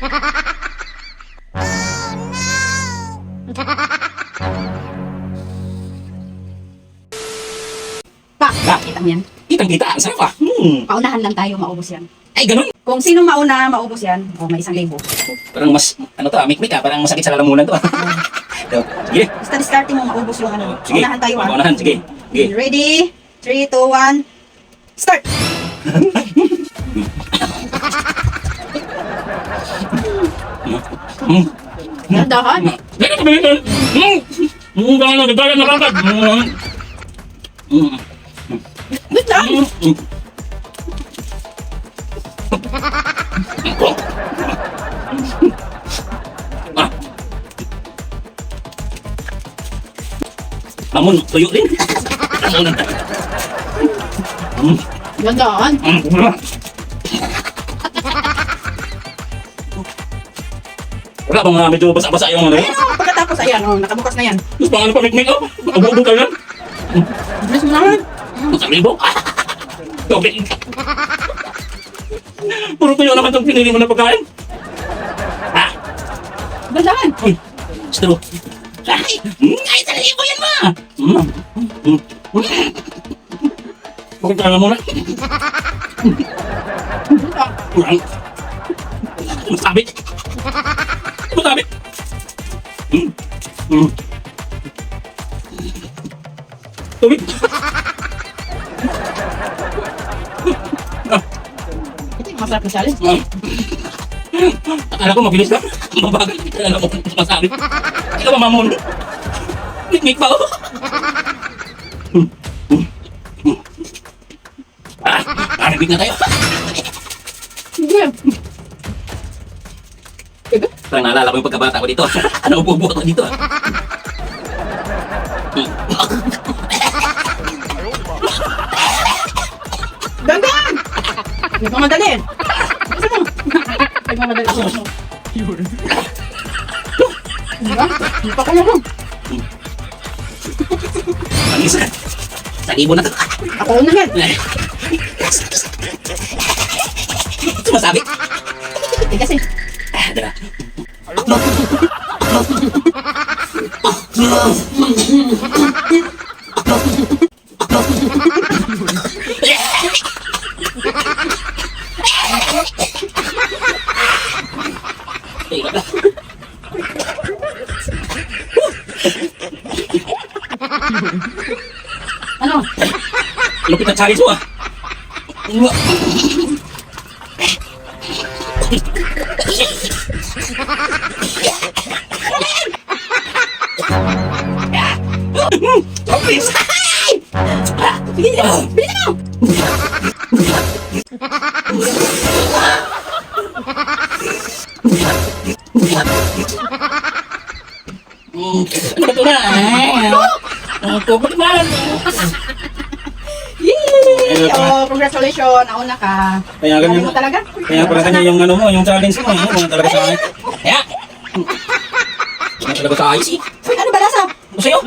Kita mo yan? Kitang-kita, ang sarap ah. Paunahan lang tayo, maubos yan. Ay, ganun. Kung sino mauna, maubos yan. May 1,000. Parang mas, ano to ah, mikmik ah, parang masakit sa lalamunan to ah. So, sige. Basta discarding mo, maubos yung ano. Sige. Paunahan tayo ha. Paunahan, sige. Sige. Ready? 3, 2, 1. Start! Dahan. Ganun ka ba ganun? Ganun nakakad. Wait lang. Amon, tuyo din. Amonan. Dahan. Wala bang medyo basa-basa yung ano yun? Ayun o, pagkatapos, ayan o, nakabukas na yan. Tapos pang ano pa, mikmik oh. Abubo ka yan. Bilis mo naman. Masang libo. Tubig. Puro tuyo naman itong pinili mo na pagkain. Ah, Dahan. straw. Ay, ay, libo yan ma. Bakit ka na muna? Masabi. Masabi. Tubig. Ito yung masarap na challenge. Akala ko mabilis ka. Mabagal. Akala mo masabi. Ikaw ba mamon? Mikmik pa oh. Nabig na tayo. Sige. Parang naalala ko yung pagkabata ko dito. Ano upo-upo ko dito? Dahan. Nagmamadali. Gusto mo? Nagmamadali ako. Diba? Hindi pa kaya mo. Ang isa. Sa libo na to. Ako na yan. Sumasabi. Eh kasi. Dala. Ano? Lupit na challenge mo ah. Please. Sige, bilisan mo. Ano ba ito na? Ito ba naman? Yay! Oh, congratulations. Nauna ka. Kaya ganyan. Galing mo talaga. Kaya pala ganyan yung ano mo, yung challenge mo. Ano talaga sa akin? Kaya. Ano talaga sa ayos eh. Uy, ano ba lasa? Ano sa'yo?